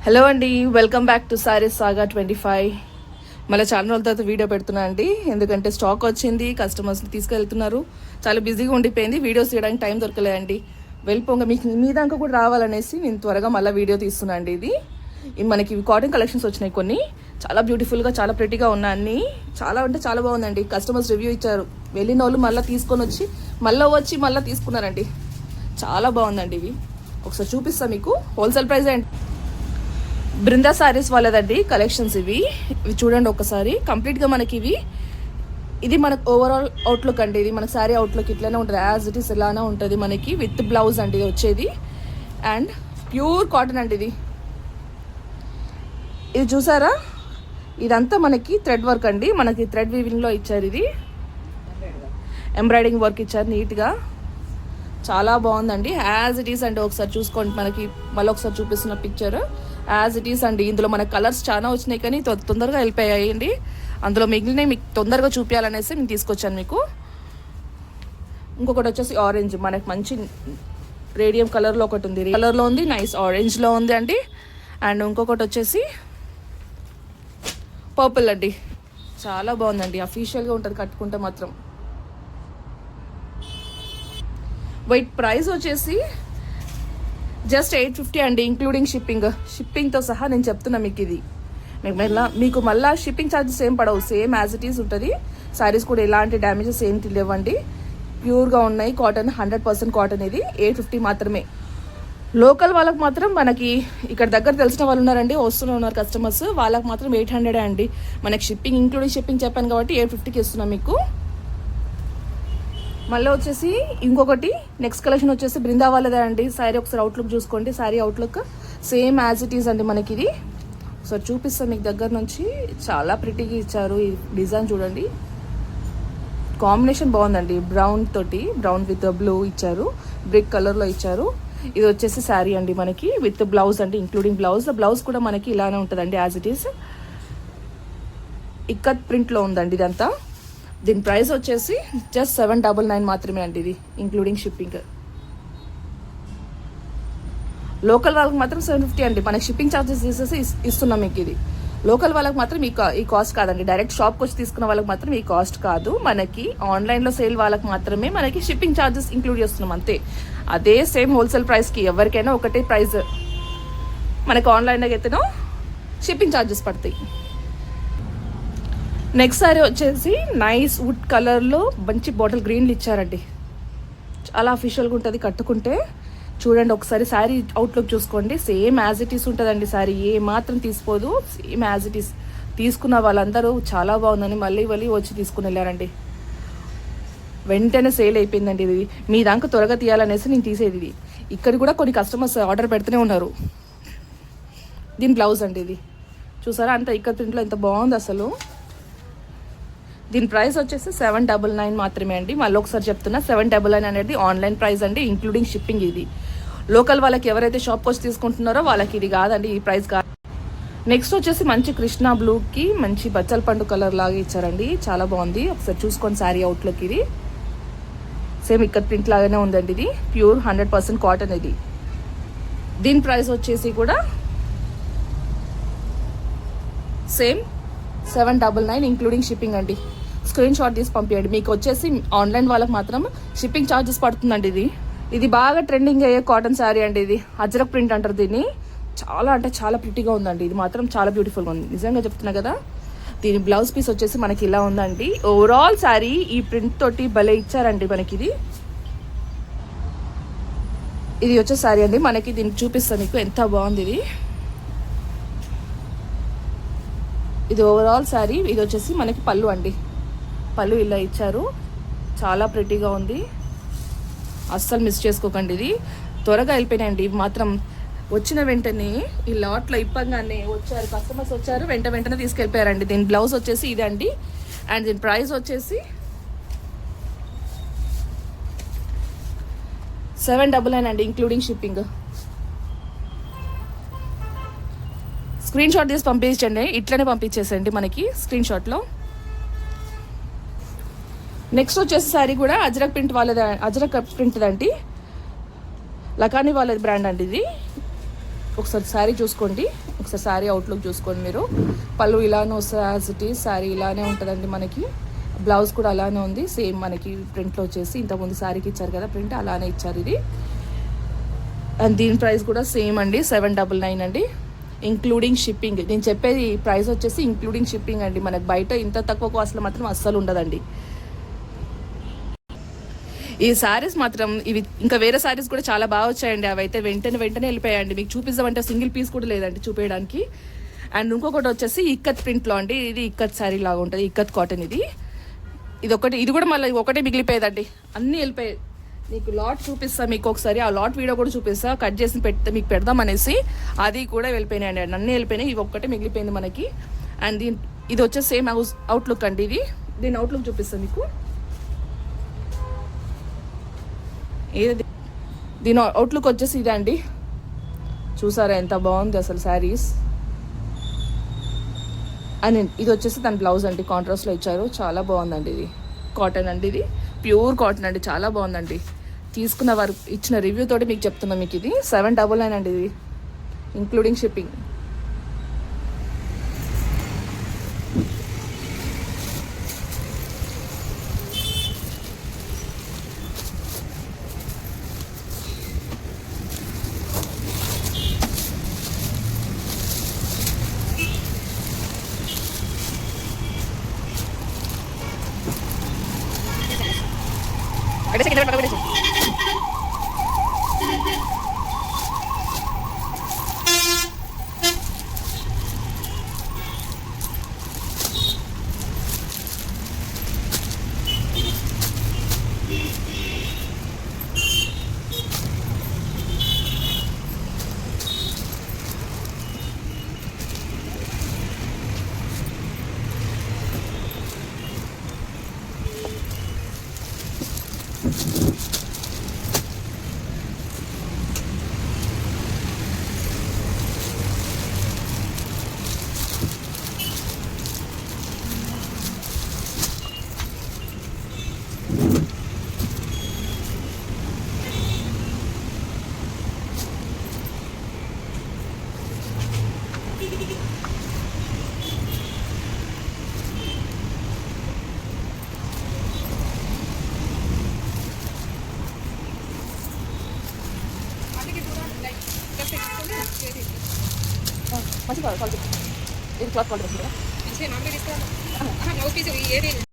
Hello అండి, welcome back to saris సాగా 25. మళ్ళీ చాలా రోజుల తర్వాత వీడియో పెడుతున్నా అండి. ఎందుకంటే స్టాక్ వచ్చింది, కస్టమర్స్ని తీసుకెళ్తున్నారు, చాలా బిజీగా ఉండిపోయింది, వీడియోస్ తీయడానికి టైం దొరకలేదండి. వెళ్ళిపోగా మీకు మీ దాకా కూడా రావాలనేసి నేను త్వరగా మళ్ళీ వీడియో తీస్తున్నా అండి. ఇది మనకి కాటన్ కలెక్షన్స్ వచ్చినాయి, కొన్ని చాలా బ్యూటిఫుల్గా చాలా ప్రెటీగా ఉన్నాయి అన్నీ. చాలా అంటే చాలా బాగుందండి. కస్టమర్స్ రివ్యూ ఇచ్చారు, వెళ్ళిన వాళ్ళు మళ్ళీ తీసుకొని వచ్చి మళ్ళీ తీసుకున్నారండి. చాలా బాగుందండి. ఇవి ఒకసారి చూపిస్తా మీకు. హోల్సేల్ ప్రైస్ అండి. బృందా సారీస్ వాళ్ళదండి కలెక్షన్స్ ఇవి చూడండి ఒకసారి. కంప్లీట్గా మనకి ఇది మనకు ఓవరాల్ అవుట్లుక్ అండి. ఇది మనకు శారీ అవుట్లుక్ ఇట్లానే ఉంటుంది, యాజ్ ఇట్ ఈస్ ఇలానే ఉంటుంది మనకి, విత్ బ్లౌజ్ అండి వచ్చేది. అండ్ ప్యూర్ కాటన్ అండి. ఇది చూసారా, ఇదంతా మనకి థ్రెడ్ వర్క్ అండి. మనకి థ్రెడ్ వీవింగ్లో ఇచ్చారు, ఇది ఎంబ్రాయిడింగ్ వర్క్ ఇచ్చారు నీట్గా. చాలా బాగుందండి, యాజ్ ఇట్ ఈస్ అండి. ఒకసారి చూసుకోండి, మనకి మళ్ళీ ఒకసారి చూపిస్తున్న పిక్చర్ యాజ్ ఇట్ ఈస్ అండి. ఇందులో మన కలర్స్ చాలా వచ్చినాయి, కానీ తొందరగా వెళ్ళిపోయాయి అండి. అందులో మిగిలినవి మీకు తొందరగా చూపించాలనేసి నేను తీసుకొచ్చాను మీకు. ఇంకొకటి వచ్చేసి ఆరెంజ్, మనకి మంచి రేడియం కలర్లో ఒకటి ఉంది, కలర్లో ఉంది, నైస్ ఆరెంజ్లో ఉంది అండి. అండ్ ఇంకొకటి వచ్చేసి పర్పుల్ అండి. చాలా బాగుందండి, అఫీషియల్గా ఉంటుంది కట్టుకుంటే మాత్రం. వైట్ ప్రైస్ వచ్చేసి జస్ట్ 850 అండి, ఇంక్లూడింగ్ షిప్పింగ్తో సహా నేను చెప్తున్నా మీకు. ఇది మీకు మళ్ళీ షిప్పింగ్ ఛార్జెస్ ఏం పడవు, సేమ్ యాజ్ ఇట్ ఈస్ ఉంటుంది. శారీస్ కూడా ఎలాంటి డ్యామేజెస్ ఏం లేవండి, ప్యూర్గా ఉన్నాయి. Cotton 100% cotton. ఇది 850 మాత్రమే. లోకల్ వాళ్ళకి మాత్రం మనకి ఇక్కడ దగ్గర తెలిసిన వాళ్ళు ఉన్నారండి, వస్తూనే ఉన్నారు కస్టమర్స్, వాళ్ళకి మాత్రం 800 అండి. మనకి ఇంక్లూడింగ్ షిప్పింగ్ చెప్పాను కాబట్టి 850కి ఇస్తున్నాం మీకు. మళ్ళీ వచ్చేసి ఇంకొకటి నెక్స్ట్ కలెక్షన్ వచ్చేసి బృందా వాళ్ళదే అండి. శారీ ఒకసారి అవుట్లుక్ చూసుకోండి, sari outlook same as it is అండి మనకి. ఇది ఒకసారి చూపిస్తాను మీకు దగ్గర నుంచి. చాలా ప్రిటీగా ఇచ్చారు, ఈ డిజైన్ చూడండి, కాంబినేషన్ బాగుందండి. బ్రౌన్ విత్ బ్లూ ఇచ్చారు, బ్రిక్ కలర్లో ఇచ్చారు. ఇది వచ్చేసి శారీ అండి మనకి, విత్ బ్లౌజ్ అండి, ఇంక్లూడింగ్ బ్లౌజ్ కూడా మనకి ఇలానే ఉంటుందండి యాజ్ ఇట్ ఈస్. ఇక్కత్ ప్రింట్లో ఉందండి ఇదంతా. దీని ప్రైస్ వచ్చేసి జస్ట్ 799 మాత్రమే అండి, ఇది ఇంక్లూడింగ్ షిప్పింగ్. లోకల్ వాళ్ళకి మాత్రం 750 అండి. మనకి షిప్పింగ్ ఛార్జెస్ తీసేసి ఇస్తున్నాం మీకు. ఇది లోకల్ వాళ్ళకి మాత్రం ఈ కాస్ట్ కాదండి. డైరెక్ట్ షాప్కి వచ్చి తీసుకున్న వాళ్ళకి మాత్రం ఈ కాస్ట్ కాదు. మనకి ఆన్లైన్లో సేల్ వాళ్ళకి మాత్రమే మనకి షిప్పింగ్ ఛార్జెస్ ఇంక్లూడ్ చేస్తున్నాం అంతే. అదే సేమ్ హోల్సేల్ ప్రైస్కి ఎవరికైనా ఒకటే ప్రైస్. మనకి ఆన్లైన్లో అయితేనో షిప్పింగ్ ఛార్జెస్ పడతాయి. నెక్స్ట్ సారీ వచ్చేసి నైస్ వుడ్ కలర్లో మంచి బాటిల్ గ్రీన్లు ఇచ్చారండి. చాలా అఫీషియల్గా ఉంటుంది కట్టుకుంటే. చూడండి ఒకసారి శారీ అవుట్లుక్ చూసుకోండి, సేమ్ యాజ్ ఇట్ ఈస్ ఉంటుందండి. శారీ ఏ మాత్రం తీసిపోదు, సేమ్ యాజ్ ఇట్ ఈస్. తీసుకున్న వాళ్ళందరూ చాలా బాగుందని మళ్ళీ వచ్చి తీసుకుని వెళ్ళారండి. వెంటనే సేల్ అయిపోయిందండి. ఇది మీ దాకా త్వరగా తీయాలనేసి నేను తీసేది. ఇది ఇక్కడ కూడా కొన్ని కస్టమర్స్ ఆర్డర్ పెడుతూనే ఉన్నారు. దీని బ్లౌజ్ అండి. ఇది చూసారా, అంత ఇక్కడ ప్రింట్లో ఎంత బాగుంది అసలు. దీని ప్రైస్ వచ్చేసి 799 మాత్రమే అండి. మళ్ళీ ఒకసారి చెప్తున్నా, 799 అనేది ఆన్లైన్ ప్రైస్ అండి, ఇంక్లూడింగ్ షిప్పింగ్. ఇది లోకల్ వాళ్ళకి ఎవరైతే షాప్కి వచ్చి తీసుకుంటున్నారో వాళ్ళకి ఇది కాదండి, ఈ ప్రైస్ కాదు. నెక్స్ట్ వచ్చేసి మంచి కృష్ణ బ్లూకి మంచి బచ్చల పండు కలర్ లాగా ఇచ్చారండి, చాలా బాగుంది. ఒకసారి చూసుకోండి శారీ అవుట్లుక్. ఇది సేమ్ ఇక్కడ ప్రింట్ లాగానే ఉందండి. ఇది ప్యూర్ 100% కాటన్. ఇది దీని ప్రైస్ వచ్చేసి కూడా సేమ్ 799 ఇంక్లూడింగ్ షిప్పింగ్ అండి. స్క్రీన్ షాట్ తీసి పంపించండి. మీకు వచ్చేసి ఆన్లైన్ వాళ్ళకి మాత్రం షిప్పింగ్ ఛార్జెస్ పడుతుందండి. ఇది బాగా ట్రెండింగ్ అయ్యే కాటన్ శారీ అండి. ఇది అజ్రక్ ప్రింట్ అంటారు దీన్ని. చాలా అంటే చాలా ప్రిటీగా ఉందండి. ఇది మాత్రం చాలా బ్యూటిఫుల్గా ఉంది, నిజంగా చెప్తున్నా కదా. దీని బ్లౌజ్ పీస్ వచ్చేసి మనకి ఇలా ఉందండి. ఓవరాల్ శారీ ఈ ప్రింట్ తోటి భలే ఇచ్చారండి మనకి. ఇది వచ్చే శారీ అండి మనకి. దీన్ని చూపిస్తాను మీకు, ఎంత బాగుంది ఇది. ఇది ఓవరాల్ శారీ. ఇది వచ్చేసి మనకి పళ్ళు అండి, పళ్ళు ఇలా ఇచ్చారు, చాలా ప్రెటీగా ఉంది. అస్సలు మిస్ చేసుకోకండి. ఇది త్వరగా వెళ్ళిపోయినాయండి. ఇవి మాత్రం వచ్చిన వెంటనే ఈ లాట్లో ఇప్పగానే వచ్చారు కస్టమర్స్, వచ్చారు వెంటనే తీసుకెళ్ళిపోయారండి. దీని బ్లౌజ్ వచ్చేసి ఇది అండి. అండ్ దీని ప్రైస్ వచ్చేసి 799 అండి, ఇంక్లూడింగ్ షిప్పింగ్. స్క్రీన్ షాట్ తీసి పంపించండి, ఇట్లనే పంపించేసండి మనకి స్క్రీన్ షాట్లో. నెక్స్ట్ వచ్చేసి శారీ కూడా అజ్రక్ ప్రింట్ అండి, లకానీ వాళ్ళది బ్రాండ్ అండి. ఇది ఒకసారి శారీ చూసుకోండి, ఒకసారి శారీ అవుట్లుక్ చూసుకోండి మీరు. పళ్ళు ఇలానే వస్తుంది యాజ్ ఇట్ ఈస్, శారీ ఇలానే ఉంటుందండి మనకి. బ్లౌజ్ కూడా అలానే ఉంది సేమ్ మనకి ప్రింట్లో వచ్చేసి. ఇంతకుముందు శారీకి ఇచ్చారు కదా ప్రింట్, అలానే ఇచ్చారు ఇది. అండ్ దీని ప్రైస్ కూడా సేమ్ అండి, 799 అండి, ఇంక్లూడింగ్ షిప్పింగ్. నేను చెప్పేది ప్రైస్ వచ్చేసి ఇంక్లూడింగ్ షిప్పింగ్ అండి. మనకు బయట ఇంత తక్కువ కాస్ట్లో మాత్రం అస్సలు ఉండదండి. ఈ శారీస్ మాత్రం ఇవి ఇంకా వేరే శారీస్ కూడా చాలా బాగా వచ్చాయండి. అవి అయితే వెంటనే వెళ్ళిపోయాయండి. మీకు చూపిస్తామంటే సింగిల్ పీస్ కూడా లేదండి చూపించడానికి. అండ్ ఇంకొకటి వచ్చేసి ఇక్కత్ ప్రింట్లో అండి, ఇది ఇక్కత్ శారీ లాగా ఉంటుంది, ఇక్కత్ కాటన్. ఇది ఒకటి, ఇది కూడా మళ్ళీ ఒకటే మిగిలిపోయేదండి, అన్నీ వెళ్ళిపోయాయి. మీకు లాట్ చూపిస్తా మీకు ఒకసారి, ఆ లాట్ వీడియో కూడా చూపిస్తా, కట్ చేసి మీకు పెడదాం అనేసి. అది కూడా వెళ్ళిపోయినాయండి, అన్నీ వెళ్ళిపోయినాయి. ఇవి ఒక్కటే మిగిలిపోయింది మనకి. అండ్ ఇది వచ్చేసి సేమ్ అవుట్లుక్ అండి. దీని అవుట్లుక్ చూపిస్తాను మీకు. ఏది దీని అవుట్లుక్ వచ్చేసి ఇదే అండి. చూసారా ఎంత బాగుంది అసలు శారీస్. అండ్ ఇది వచ్చేసి దాని బ్లౌజ్ అండి, కాంట్రాస్ట్లో ఇచ్చారు, చాలా బాగుందండి. ఇది కాటన్ అండి, ఇది ప్యూర్ కాటన్ అండి, చాలా బాగుందండి. తీసుకున్న వారు ఇచ్చిన రివ్యూ తోటి మీకు చెప్తున్నా. మీకు ఇది 799 అండి, ఇది ఇంక్లూడింగ్ షిప్పింగ్. మంచి క్వాలిటీ, ఇది క్లాత్ క్వాలిటీ.